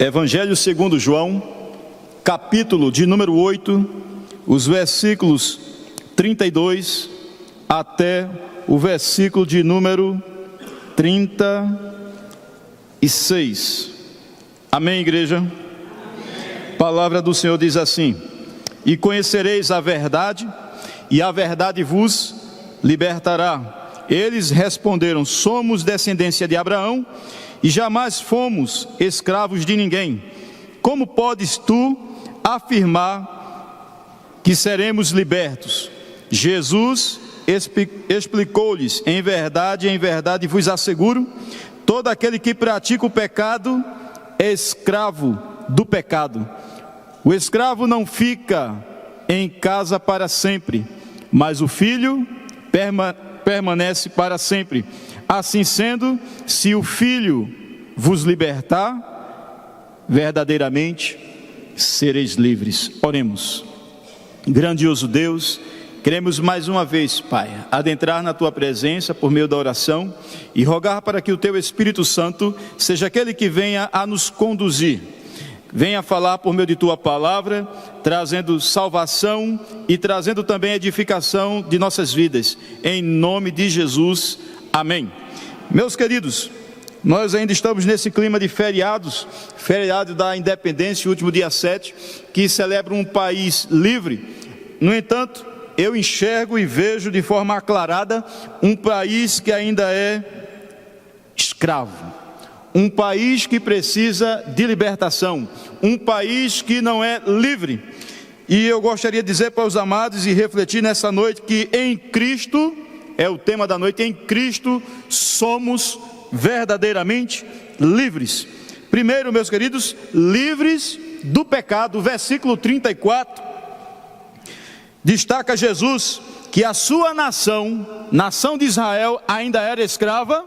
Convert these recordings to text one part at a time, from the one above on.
Evangelho segundo João, capítulo de número 8, os versículos 32 até o versículo de número 36. Amém, igreja? Amém. A palavra do Senhor diz assim: e conhecereis a verdade, e a verdade vos libertará. Eles responderam: somos descendência de Abraão e jamais fomos escravos de ninguém. Como podes tu afirmar que seremos libertos? Jesus explicou-lhes: em verdade vos asseguro, todo aquele que pratica o pecado é escravo do pecado. O escravo não fica em casa para sempre, mas o filho permanece para sempre. Assim sendo, se o Filho vos libertar, verdadeiramente sereis livres. Oremos. Grandioso Deus, queremos mais uma vez, Pai, adentrar na Tua presença por meio da oração e rogar para que o Teu Espírito Santo seja aquele que venha a nos conduzir. Venha falar por meio de Tua palavra, trazendo salvação e trazendo também edificação de nossas vidas. Em nome de Jesus, amém. Meus queridos, nós ainda estamos nesse clima de feriados, feriado da independência, o último dia 7, que celebra um país livre. No entanto, eu enxergo e vejo de forma aclarada um país que ainda é escravo. Um país que precisa de libertação, um país que não é livre. E eu gostaria de dizer para os amados e refletir nessa noite que em Cristo, é o tema da noite, em Cristo somos verdadeiramente livres. Primeiro, meus queridos, livres do pecado. O versículo 34 destaca Jesus que a sua nação de Israel, ainda era escrava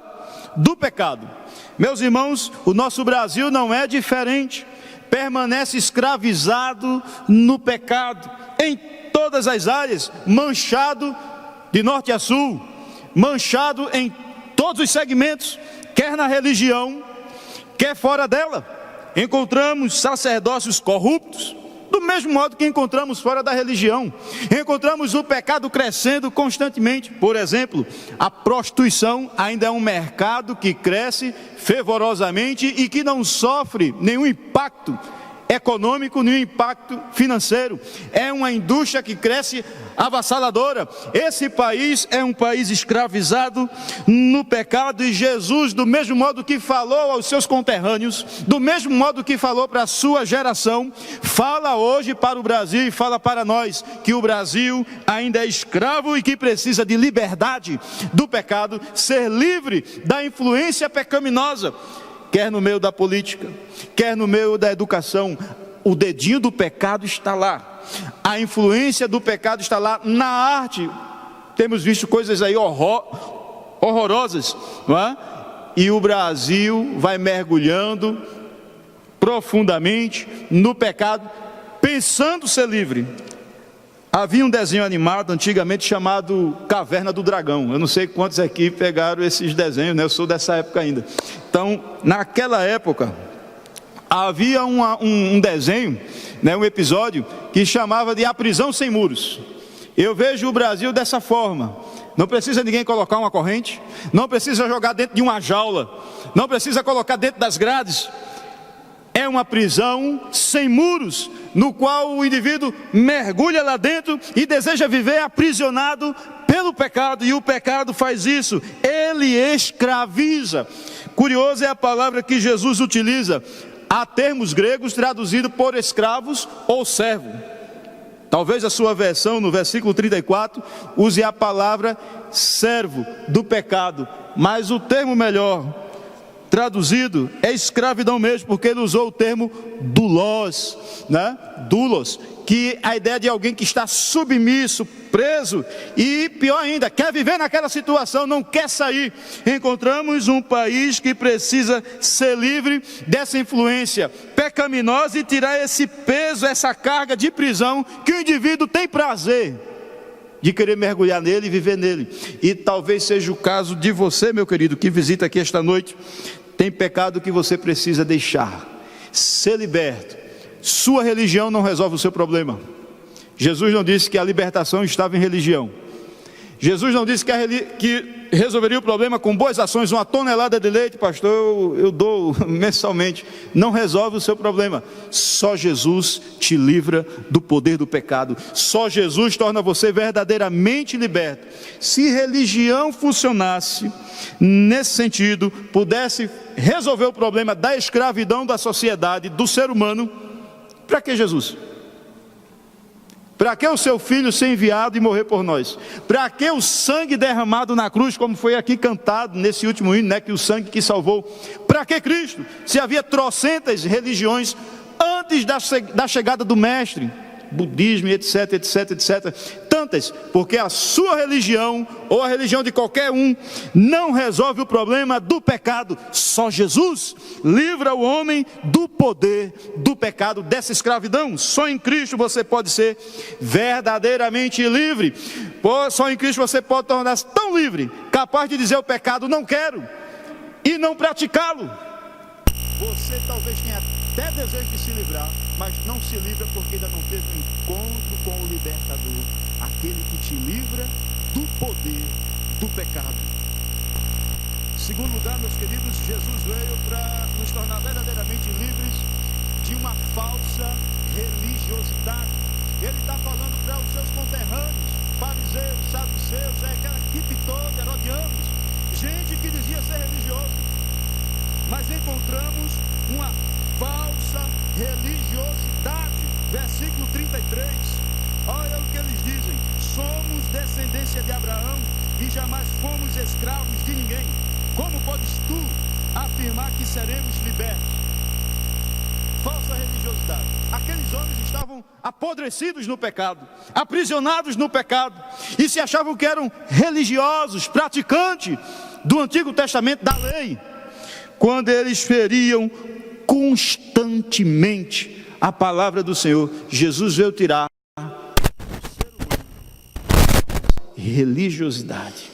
do pecado. Meus irmãos, o nosso Brasil não é diferente, permanece escravizado no pecado, em todas as áreas, manchado de norte a sul, manchado em todos os segmentos, quer na religião, quer fora dela. Encontramos sacerdócios corruptos, do mesmo modo que encontramos fora da religião. Encontramos o pecado crescendo constantemente. Por exemplo, a prostituição ainda é um mercado que cresce fervorosamente e que não sofre nenhum impacto econômico, nenhum impacto financeiro. É uma indústria que cresce avassaladora. Esse país é um país escravizado no pecado, e Jesus, do mesmo modo que falou aos seus conterrâneos, do mesmo modo que falou para a sua geração, fala hoje para o Brasil e fala para nós que o Brasil ainda é escravo e que precisa de liberdade do pecado, ser livre da influência pecaminosa. Quer no meio da política, quer no meio da educação, o dedinho do pecado está lá. A influência do pecado está lá. Na arte, temos visto coisas aí horrorosas, não é? E o Brasil vai mergulhando profundamente no pecado, pensando ser livre. Havia um desenho animado antigamente chamado Caverna do Dragão. Eu não sei quantos aqui pegaram esses desenhos, né? Eu sou dessa época ainda. Então, naquela época, havia um desenho, né? Um episódio que chamava de A Prisão Sem Muros. Eu vejo o Brasil dessa forma. Não precisa ninguém colocar uma corrente, não precisa jogar dentro de uma jaula, não precisa colocar dentro das grades. É uma prisão sem muros, no qual o indivíduo mergulha lá dentro e deseja viver aprisionado pelo pecado, e o pecado faz isso, ele escraviza. Curioso é a palavra que Jesus utiliza. Há termos gregos traduzidos por escravos ou servo. Talvez a sua versão, no versículo 34, use a palavra servo do pecado, mas o termo melhor traduzido é escravidão mesmo, porque ele usou o termo doulos, né? Doulos, que é a ideia de alguém que está submisso, preso, e pior ainda, quer viver naquela situação, não quer sair. Encontramos um país que precisa ser livre dessa influência pecaminosa e tirar esse peso, essa carga de prisão que o indivíduo tem prazer de querer mergulhar nele e viver nele. E talvez seja o caso de você, meu querido, que visita aqui esta noite. Tem pecado que você precisa deixar. ser liberto. Sua religião não resolve o seu problema. Jesus não disse que a libertação estava em religião. Jesus não disse que resolveria o problema com boas ações. 1 tonelada de leite, pastor, eu dou mensalmente. Não resolve o seu problema. Só Jesus te livra do poder do pecado. Só Jesus torna você verdadeiramente liberto. Se religião funcionasse nesse sentido, pudesse resolver o problema da escravidão da sociedade, do ser humano, para que Jesus? Para que o seu filho ser enviado e morrer por nós? Para que o sangue derramado na cruz, como foi aqui cantado nesse último hino, né, que o sangue que salvou? Para que Cristo? Se havia trocentas religiões antes da chegada do Mestre, budismo, etc, etc, etc, tantas, porque a sua religião, ou a religião de qualquer um, não resolve o problema do pecado. Só Jesus livra o homem do poder do pecado, dessa escravidão. Só em Cristo você pode ser verdadeiramente livre. Só em Cristo você pode tornar-se tão livre, capaz de dizer ao pecado, não quero, e não praticá-lo. Você talvez tenha até desejo de se livrar, mas não se livra porque ainda não teve um encontro com o libertador, aquele que te livra do poder do pecado. Em segundo lugar, meus queridos, Jesus veio para nos tornar verdadeiramente livres de uma falsa religiosidade. Ele está falando para os seus conterrâneos, fariseus, saduceus, aquela equipe toda, herodianos, gente que dizia ser religioso. Mas encontramos uma falsa religiosidade. Versículo 33. Olha o que eles dizem: somos descendência de Abraão e jamais fomos escravos de ninguém. Como podes tu afirmar que seremos libertos? Falsa religiosidade. Aqueles homens estavam apodrecidos no pecado, aprisionados no pecado, e se achavam que eram religiosos, praticantes do Antigo Testamento, da lei, quando eles feriam constantemente a palavra do Senhor. Jesus veio tirar religiosidade,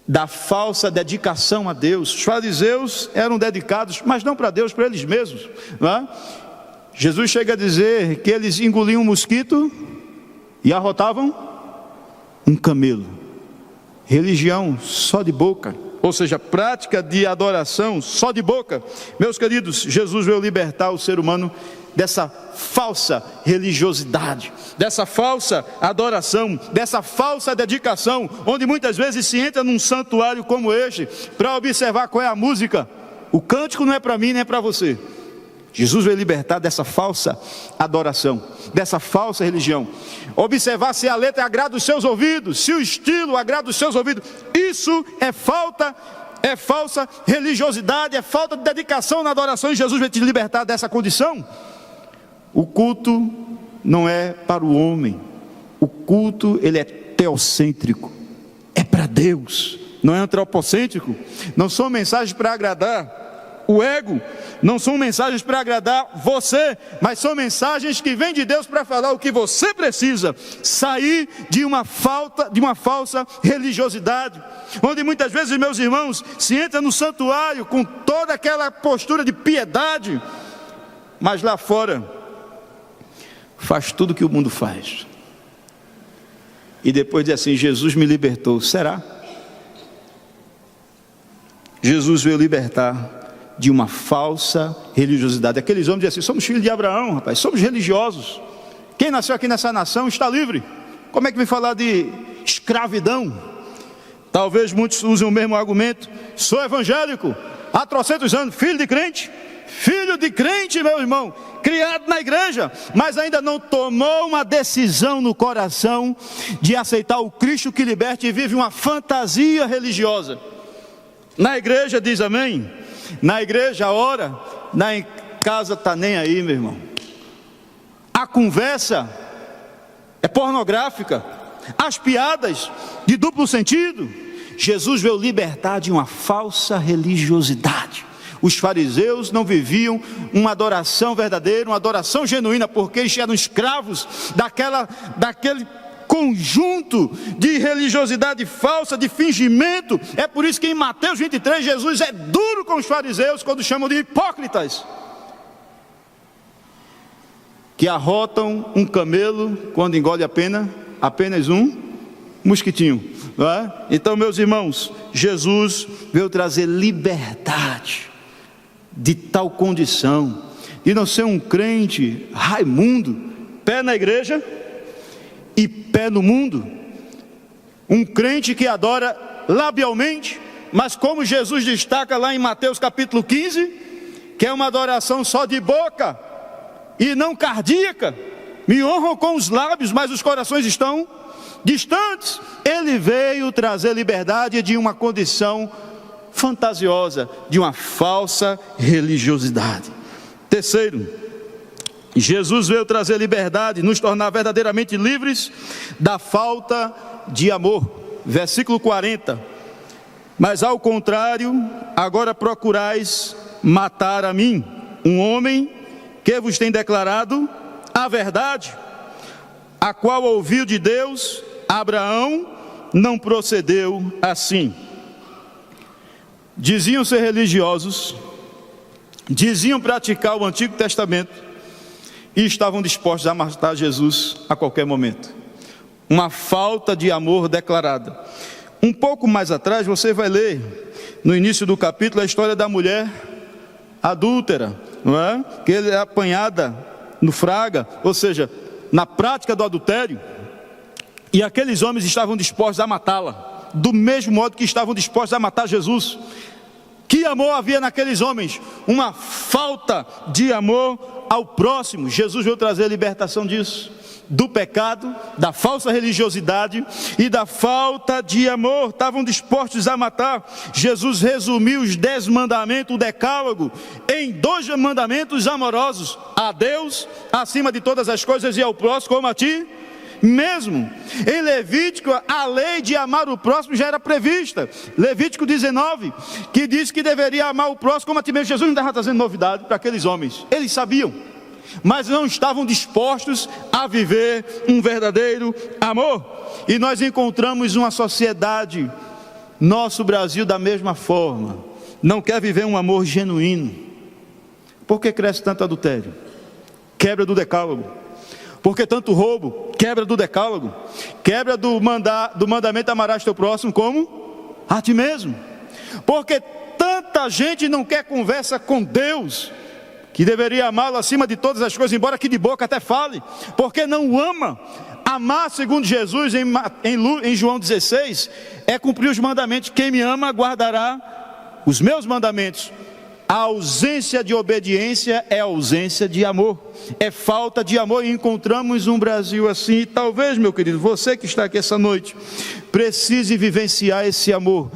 da falsa dedicação a Deus. Os fariseus eram dedicados, mas não para Deus, para eles mesmos, não é? Jesus chega a dizer que eles engoliam um mosquito e arrotavam um camelo. Religião só de boca, ou seja, prática de adoração só de boca. Meus queridos, Jesus veio libertar o ser humano dessa falsa religiosidade, dessa falsa adoração, dessa falsa dedicação, onde muitas vezes se entra num santuário como este, para observar qual é a música. O cântico não é para mim, nem é para você. Jesus veio libertar dessa falsa adoração, dessa falsa religião. Observar se a letra agrada os seus ouvidos, se o estilo agrada os seus ouvidos. Isso é falsa religiosidade, é falta de dedicação na adoração, e Jesus veio te libertar dessa condição. O culto não é para o homem. O culto, ele é teocêntrico, é para Deus, não é antropocêntrico. Não são mensagens para agradar o ego, não são mensagens para agradar você, mas são mensagens que vêm de Deus para falar o que você precisa. Sair de uma falsa religiosidade, onde muitas vezes, meus irmãos, se entra no santuário com toda aquela postura de piedade, mas lá fora faz tudo que o mundo faz, e depois diz assim: Jesus me libertou. Será? Jesus veio libertar de uma falsa religiosidade. Aqueles homens dizem assim: somos filhos de Abraão, rapaz, somos religiosos. Quem nasceu aqui nessa nação está livre. Como é que vem falar de escravidão? Talvez muitos usem o mesmo argumento: sou evangélico há trocentos anos, filho de crente, meu irmão, criado na igreja, mas ainda não tomou uma decisão no coração de aceitar o Cristo que liberta, e vive uma fantasia religiosa. Na igreja diz amém, na igreja ora, na casa está nem aí, meu irmão. A conversa é pornográfica, as piadas de duplo sentido. Jesus veio libertar de uma falsa religiosidade. Os fariseus não viviam uma adoração verdadeira, uma adoração genuína, porque eles eram escravos daquele conjunto de religiosidade falsa, de fingimento. É por isso que em Mateus 23, Jesus é duro com os fariseus quando chamam de hipócritas. que arrotam um camelo quando engole apenas um mosquitinho, não é? Então, meus irmãos, Jesus veio trazer liberdade de tal condição, de não ser um crente Raimundo, pé na igreja e pé no mundo, um crente que adora labialmente, mas como Jesus destaca lá em Mateus capítulo 15, que é uma adoração só de boca e não cardíaca. Me honram com os lábios, mas os corações estão distantes. Ele veio trazer liberdade de uma condição fantasiosa, de uma falsa religiosidade. Terceiro, Jesus veio trazer liberdade, nos tornar verdadeiramente livres da falta de amor. Versículo 40: mas ao contrário, agora procurais matar a mim, um homem que vos tem declarado a verdade, a qual ouviu de Deus. Abraão não procedeu assim. Diziam ser religiosos, diziam praticar o Antigo Testamento e estavam dispostos a matar Jesus a qualquer momento. Uma falta de amor declarada. Um pouco mais atrás você vai ler, no início do capítulo, a história da mulher adúltera, não é? Que é apanhada no fraga, ou seja, na prática do adultério, e aqueles homens estavam dispostos a matá-la, do mesmo modo que estavam dispostos a matar Jesus. Que amor havia naqueles homens? Uma falta de amor ao próximo. Jesus veio trazer a libertação disso, do pecado, da falsa religiosidade e da falta de amor. Estavam dispostos a matar. Jesus resumiu os 10 mandamentos, o decálogo, em 2 mandamentos amorosos: a Deus acima de todas as coisas e ao próximo como a ti mesmo. Em Levítico, a lei de amar o próximo já era prevista. Levítico 19, que diz que deveria amar o próximo como a ti mesmo. Jesus não estava trazendo novidade para aqueles homens. Eles sabiam, mas não estavam dispostos a viver um verdadeiro amor. E nós encontramos uma sociedade, nosso Brasil, da mesma forma. Não quer viver um amor genuíno. Por que cresce tanto adultério? Quebra do decálogo. Por que tanto roubo? Quebra do decálogo. Quebra do mandamento: amarás teu próximo como a ti mesmo. Porque tanta gente não quer conversa com Deus, que deveria amá-lo acima de todas as coisas, embora que de boca até fale, porque não o ama. Amar, segundo Jesus, em João 16, é cumprir os mandamentos. Quem me ama guardará os meus mandamentos. A ausência de obediência é ausência de amor, é falta de amor, e encontramos um Brasil assim. E talvez, meu querido, você que está aqui essa noite, precise vivenciar esse amor.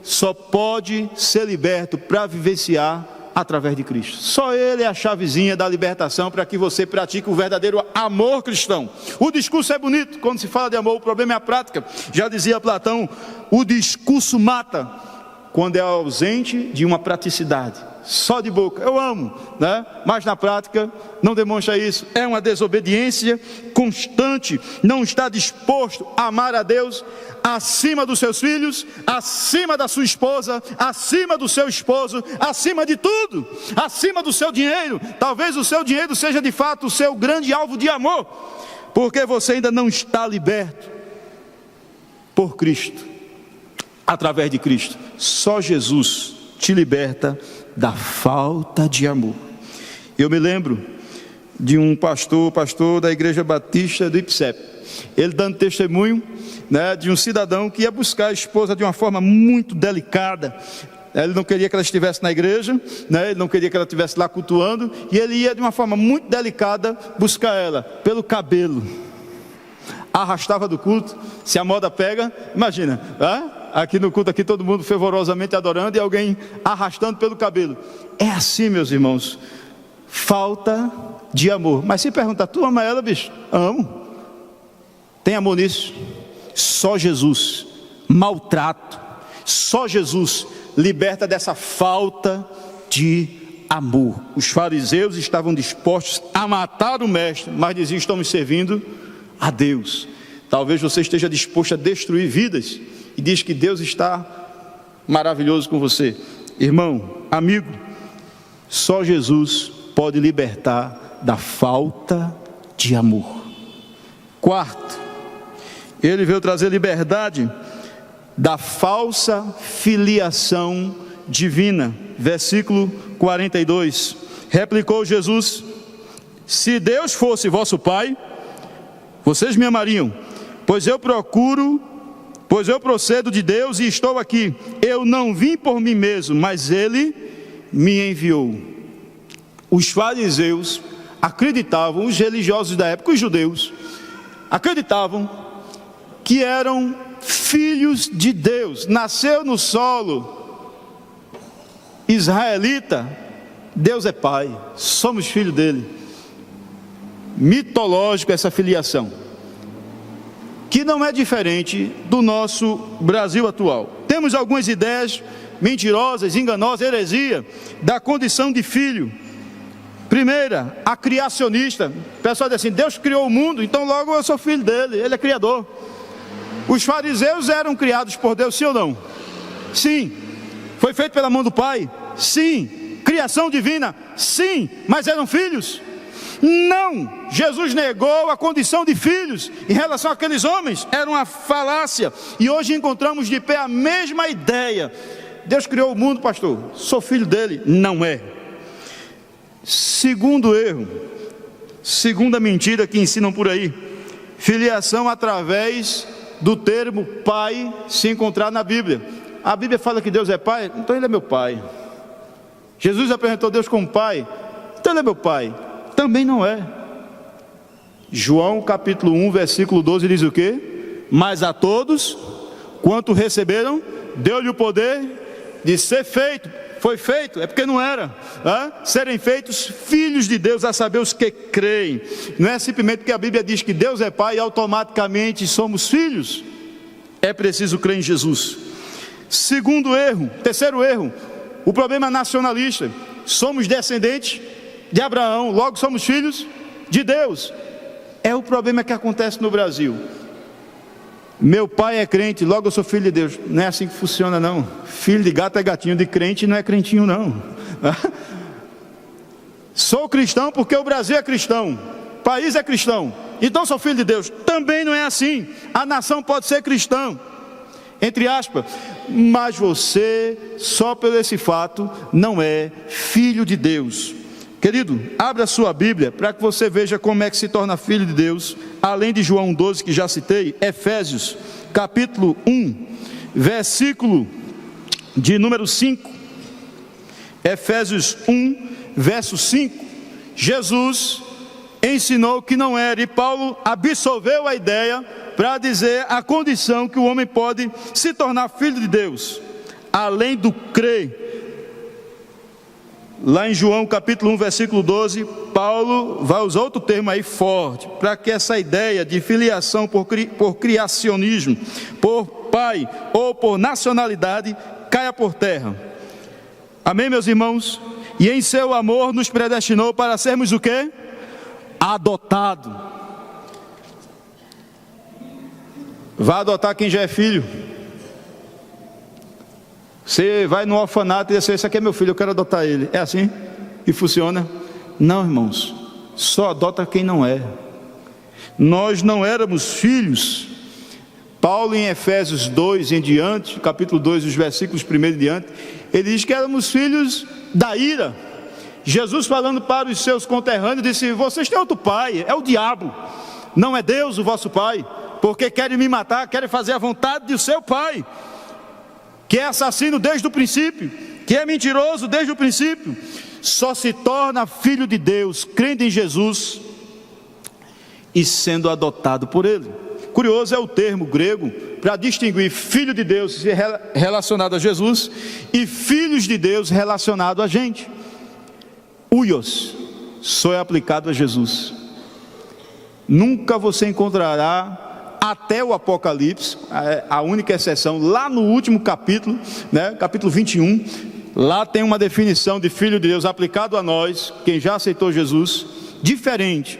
Só pode ser liberto para vivenciar através de Cristo. Só Ele é a chavezinha da libertação para que você pratique o verdadeiro amor cristão. O discurso é bonito, quando se fala de amor, o problema é a prática. Já dizia Platão, o discurso mata quando é ausente de uma praticidade. Só de boca, eu amo, né? Mas na prática não demonstra isso. É uma desobediência constante. Não está disposto a amar a Deus acima dos seus filhos, acima da sua esposa, acima do seu esposo, acima de tudo, acima do seu dinheiro. Talvez o seu dinheiro seja de fato o seu grande alvo de amor, porque você ainda não está liberto por Cristo, através de Cristo. Só Jesus te liberta da falta de amor. Eu me lembro de um pastor da Igreja Batista do Ipsep, ele dando testemunho, né, de um cidadão que ia buscar a esposa de uma forma muito delicada. Ele não queria que ela estivesse na igreja, né, ele não queria que ela estivesse lá cultuando, e ele ia de uma forma muito delicada buscar ela, pelo cabelo. Arrastava do culto. Se a moda pega, imagina, aqui no culto, aqui todo mundo fervorosamente adorando e alguém arrastando pelo cabelo. É assim, meus irmãos, falta de amor. Mas se perguntar, tu ama ela, bicho? Amo. Tem amor nisso? Só Jesus. Maltrato. Só Jesus liberta dessa falta de amor. Os fariseus estavam dispostos a matar o mestre, mas diziam: estamos servindo a Deus. Talvez você esteja disposto a destruir vidas e diz que Deus está maravilhoso com você. Irmão, amigo, só Jesus pode libertar da falta de amor. Quarto, ele veio trazer liberdade da falsa filiação divina. Versículo 42. Replicou Jesus: se Deus fosse vosso Pai, vocês me amariam, pois eu procedo de Deus e estou aqui. Eu não vim por mim mesmo, mas Ele me enviou. Os fariseus acreditavam, os religiosos da época, os judeus, acreditavam que eram filhos de Deus. Nasceu no solo israelita, Deus é Pai, somos filhos dele. Mitológico essa filiação, que não é diferente do nosso Brasil atual. Temos algumas ideias mentirosas, enganosas, heresia da condição de filho. Primeira, a criacionista. O pessoal diz assim: Deus criou o mundo, então logo eu sou filho dele, ele é criador. Os fariseus eram criados por Deus, sim ou não? Sim. Foi feito pela mão do Pai? Sim. Criação divina? Sim. Mas eram filhos? Não. Jesus negou a condição de filhos em relação àqueles homens. Era uma falácia. E hoje encontramos de pé a mesma ideia. Deus criou o mundo, pastor, sou filho dele. Não é. Segundo erro, segunda mentira que ensinam por aí: filiação através do termo pai se encontrar na Bíblia. A Bíblia fala que Deus é pai, então ele é meu pai. Jesus apresentou Deus como pai, então ele é meu pai. Também não é. João capítulo 1 versículo 12 diz o quê? Mas a todos quanto receberam, deu-lhe o poder de ser feito. Foi feito, é porque não era, serem feitos filhos de Deus, a saber, os que creem. Não é simplesmente porque a Bíblia diz que Deus é Pai e automaticamente somos filhos. É preciso crer em Jesus. Terceiro erro, o problema nacionalista. Somos descendentes de Abraão, logo somos filhos de Deus. É o problema que acontece no Brasil. Meu pai é crente, logo eu sou filho de Deus. Não é assim que funciona, não. Filho de gato é gatinho, de crente não é crentinho, não. Sou cristão porque o Brasil é cristão, o país é cristão, então sou filho de Deus. Também não é assim. A nação pode ser cristã, entre aspas, mas você, só por esse fato, não é filho de Deus. Querido, abra a sua Bíblia para que você veja como é que se torna filho de Deus. Além de João 12 que já citei, Efésios capítulo 1 versículo de número 5. Efésios 1 verso 5. Jesus ensinou que não era, e Paulo absolveu a ideia para dizer a condição que o homem pode se tornar filho de Deus, além do crer. Lá em João capítulo 1 versículo 12, Paulo vai usar outro termo aí forte, para que essa ideia de filiação por criacionismo, por pai ou por nacionalidade caia por terra. Amém, meus irmãos? E em seu amor nos predestinou para sermos o quê? Adotado. Vá adotar quem já é filho. Você vai no orfanato e diz: esse aqui é meu filho, eu quero adotar ele. É assim que funciona? Não, irmãos, só adota quem não é. Nós não éramos filhos. Paulo em Efésios 2 em diante, capítulo 2, os versículos 1 em diante, ele diz que éramos filhos da ira. Jesus falando para os seus conterrâneos disse: vocês têm outro pai, é o diabo, não é Deus o vosso pai, porque querem me matar, querem fazer a vontade do seu pai, que é assassino desde o princípio, que é mentiroso desde o princípio. Só se torna filho de Deus crendo em Jesus e sendo adotado por ele. Curioso é o termo grego para distinguir filho de Deus relacionado a Jesus e filhos de Deus relacionado a gente. Huios só é aplicado a Jesus. Nunca você encontrará, até o Apocalipse, a única exceção, lá no último capítulo, capítulo 21, lá tem uma definição de filho de Deus aplicado a nós, quem já aceitou Jesus, diferente,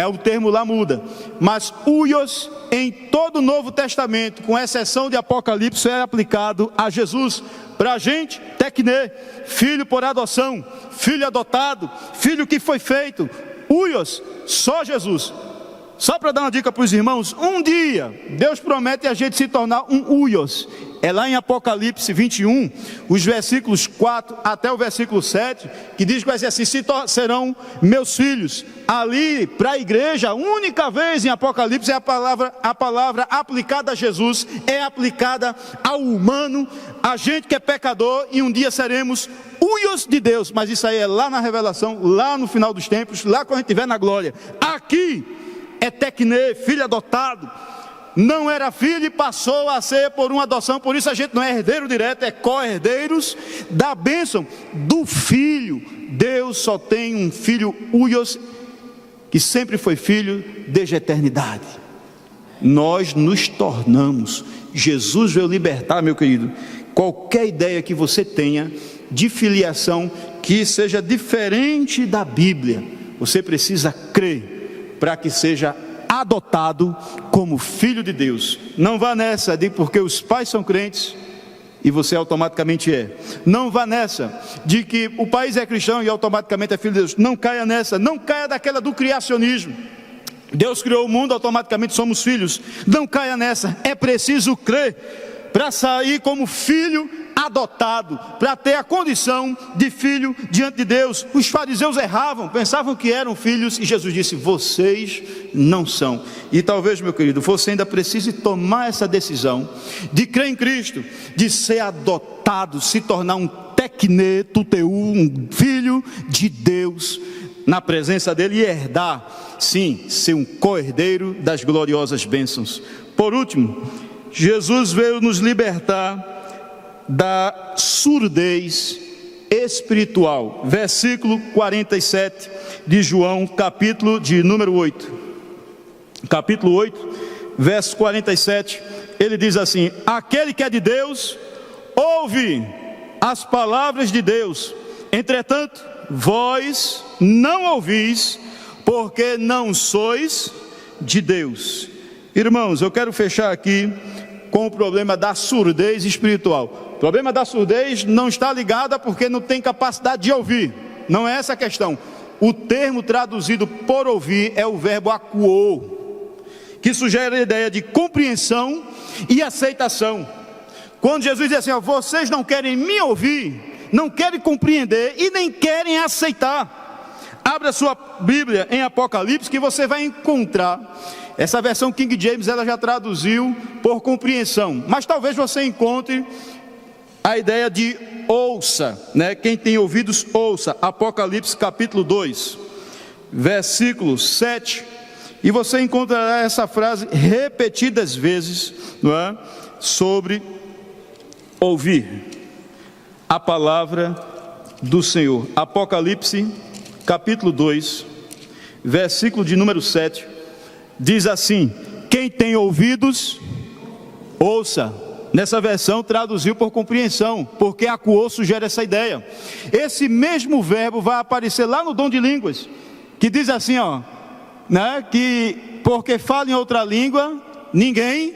o termo lá muda, mas huios em todo o Novo Testamento, com exceção de Apocalipse, é aplicado a Jesus. Para a gente, tekne, filho por adoção, filho adotado, filho que foi feito, huios, só Jesus. Só para dar uma dica para os irmãos, um dia Deus promete a gente se tornar um huios. É lá em Apocalipse 21, os versículos 4 até o versículo 7, que diz que vai ser assim: serão meus filhos. Ali, para a igreja, a única vez em Apocalipse, a palavra aplicada a Jesus é aplicada ao humano, a gente que é pecador, e um dia seremos huios de Deus. Mas isso aí é lá na revelação, lá no final dos tempos, lá quando a gente estiver na glória. Aqui é tecne, filho adotado. Não era filho e passou a ser por uma adoção. Por isso a gente não é herdeiro direto, é co-herdeiros da bênção do filho. Deus só tem um filho huios, que sempre foi filho desde a eternidade. Nós nos tornamos. Jesus veio libertar, meu querido, qualquer ideia que você tenha de filiação que seja diferente da Bíblia. Você precisa crer para que seja adotado como filho de Deus. Não vá nessa de porque os pais são crentes e você automaticamente é. Não vá nessa de que o país é cristão e automaticamente é filho de Deus. Não caia nessa. Não caia daquela do criacionismo. Deus criou o mundo, automaticamente somos filhos. Não caia nessa. É preciso crer para sair como filho adotado, para ter a condição de filho diante de Deus. Os fariseus erravam, pensavam que eram filhos, e Jesus disse: vocês não são. E talvez, meu querido, você ainda precise tomar essa decisão de crer em Cristo, de ser adotado, se tornar um tecne, tuteu, um filho de Deus na presença dele, e herdar, sim, ser um co-herdeiro das gloriosas bênçãos. Por último, Jesus veio nos libertar da surdez espiritual. Versículo 47 de João, capítulo de número 8. Capítulo 8, verso 47, ele diz assim: aquele que é de Deus, ouve as palavras de Deus. Entretanto, vós não ouvis, porque não sois de Deus. Irmãos, eu quero fechar aqui com o problema da surdez espiritual. O problema da surdez não está ligado a porque não tem capacidade de ouvir. Não é essa a questão. O termo traduzido por ouvir é o verbo acuou, que sugere a ideia de compreensão e aceitação. Quando Jesus diz assim: ó, vocês não querem me ouvir, não querem compreender e nem querem aceitar. Abra sua Bíblia em Apocalipse, que você vai encontrar. Essa versão King James, ela já traduziu por compreensão, mas talvez você encontre a ideia de ouça, né? Quem tem ouvidos, ouça. Apocalipse capítulo 2, versículo 7, e você encontrará essa frase repetidas vezes, não é? Sobre ouvir a palavra do Senhor. Apocalipse capítulo 2, versículo de número 7, diz assim: quem tem ouvidos, ouça. Nessa versão traduziu por compreensão, porque acuou sugere essa ideia. Esse mesmo verbo vai aparecer lá no dom de línguas, que diz assim, ó, né, que porque fala em outra língua, ninguém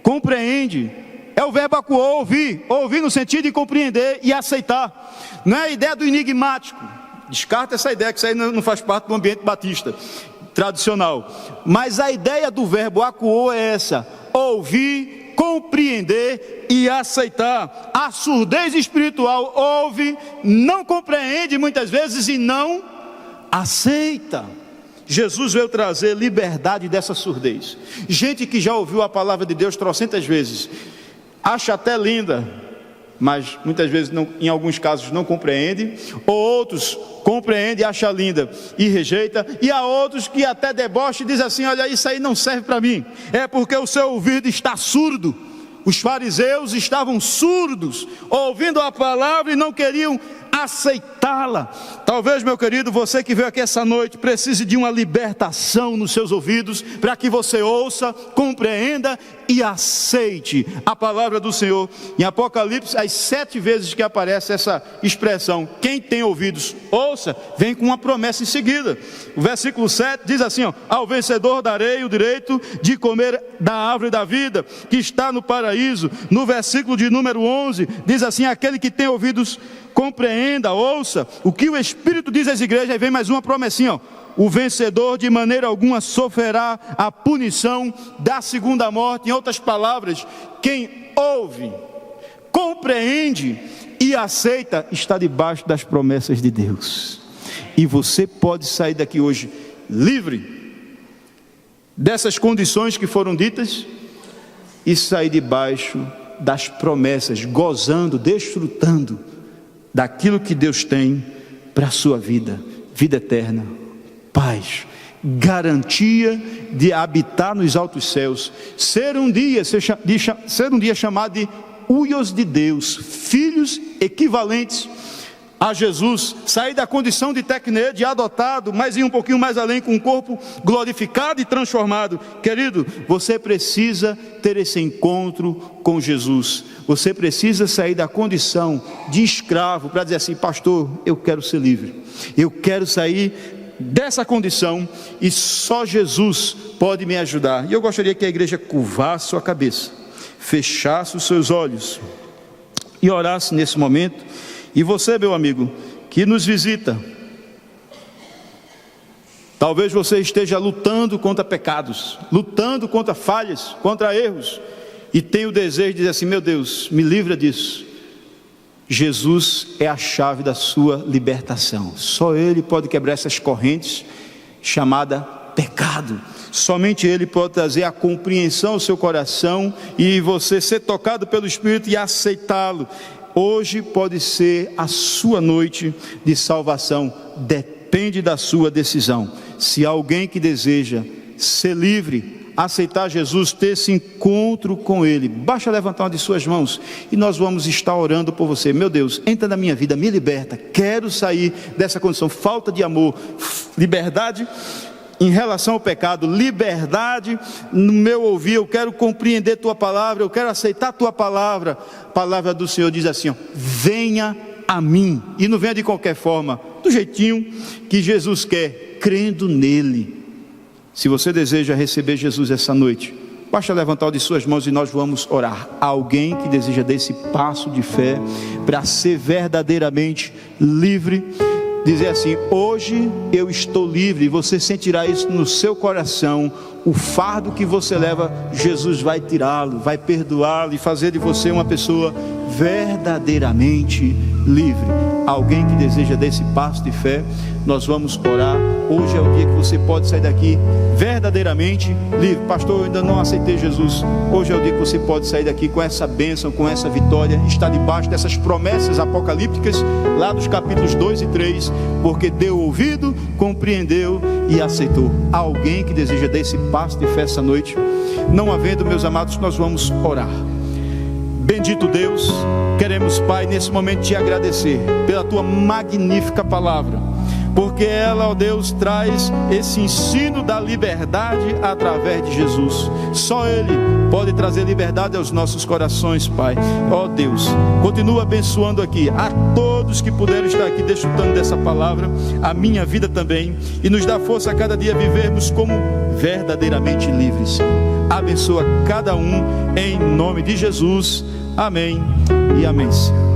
compreende. É o verbo acuou, ouvir no sentido de compreender e aceitar. Não é a ideia do enigmático, descarta essa ideia, que isso aí não faz parte do ambiente batista tradicional. Mas a ideia do verbo acuou é essa: ouvir, compreender e aceitar. A surdez espiritual ouve, não compreende muitas vezes e não aceita. Jesus veio trazer liberdade dessa surdez. Gente que já ouviu a palavra de Deus trocentas vezes, acha até linda, mas muitas vezes não, em alguns casos não compreende, ou outros compreende, acha linda e rejeita, e há outros que até deboche e diz assim: olha, isso aí não serve para mim, é porque o seu ouvido está surdo. Os fariseus estavam surdos, ouvindo a palavra e não queriam aceitá-la. Talvez, meu querido, você que veio aqui essa noite precise de uma libertação nos seus ouvidos, para que você ouça, compreenda e aceite a palavra do Senhor. Em Apocalipse, as 7 vezes que aparece essa expressão, quem tem ouvidos, ouça, vem com uma promessa em seguida. O versículo 7 diz assim, ó: ao vencedor darei o direito de comer da árvore da vida, que está no paraíso. No versículo de número 11, diz assim: aquele que tem ouvidos, compreenda, ouça o que o Espírito diz às igrejas. Aí vem mais uma promessinha, ó: o vencedor de maneira alguma sofrerá a punição da segunda morte. Em outras palavras, quem ouve, compreende e aceita está debaixo das promessas de Deus. E você pode sair daqui hoje livre dessas condições que foram ditas e sair debaixo das promessas, gozando, desfrutando daquilo que Deus tem para a sua vida, vida eterna, paz, garantia de habitar nos altos céus, ser um dia chamado de filhos de Deus, filhos equivalentes a Jesus, sair da condição de tecne, de adotado, mas ir um pouquinho mais além, com um corpo glorificado e transformado. Querido, você precisa ter esse encontro com Jesus. Você precisa sair da condição de escravo para dizer assim: pastor, eu quero ser livre, eu quero sair dessa condição e só Jesus pode me ajudar. E eu gostaria que a igreja curvasse sua cabeça, fechasse os seus olhos e orasse nesse momento. E você, meu amigo, que nos visita, talvez você esteja lutando contra pecados, lutando contra falhas, contra erros, e tem o desejo de dizer assim: meu Deus, me livra disso. Jesus é a chave da sua libertação. Só Ele pode quebrar essas correntes chamada pecado. Somente Ele pode trazer a compreensão ao seu coração e você ser tocado pelo Espírito e aceitá-lo. Hoje pode ser a sua noite de salvação, depende da sua decisão. Se alguém que deseja ser livre, aceitar Jesus, ter esse encontro com Ele, basta levantar uma de suas mãos e nós vamos estar orando por você. Meu Deus, entra na minha vida, me liberta, quero sair dessa condição, falta de amor, liberdade em relação ao pecado, liberdade no meu ouvir, eu quero compreender Tua palavra, eu quero aceitar Tua palavra. A palavra do Senhor diz assim: ó, venha a mim, e não venha de qualquer forma, do jeitinho que Jesus quer, crendo nele. Se você deseja receber Jesus essa noite, basta levantar uma de suas mãos e nós vamos orar. Alguém que deseja dar esse passo de fé para ser verdadeiramente livre, dizer assim: hoje eu estou livre, e você sentirá isso no seu coração. O fardo que você leva, Jesus vai tirá-lo, vai perdoá-lo e fazer de você uma pessoa verdadeiramente livre. Alguém que deseja desse passo de fé, nós vamos orar. Hoje é o dia que você pode sair daqui verdadeiramente livre. Pastor, eu ainda não aceitei Jesus. Hoje é o dia que você pode sair daqui com essa bênção, com essa vitória, está debaixo dessas promessas apocalípticas lá dos capítulos 2 e 3, porque deu ouvido, compreendeu e aceitou. Alguém que deseja desse passo de fé essa noite? Não havendo, meus amados, nós vamos orar. Bendito Deus, queremos, Pai, nesse momento te agradecer pela Tua magnífica palavra, porque ela, ó Deus, traz esse ensino da liberdade através de Jesus. Só Ele pode trazer liberdade aos nossos corações, Pai. Ó Deus, continua abençoando aqui a todos que puderam estar aqui desfrutando dessa palavra, a minha vida também, e nos dá força a cada dia vivermos como verdadeiramente livres, Senhor. Abençoa cada um em nome de Jesus. Amém e amém, Senhor.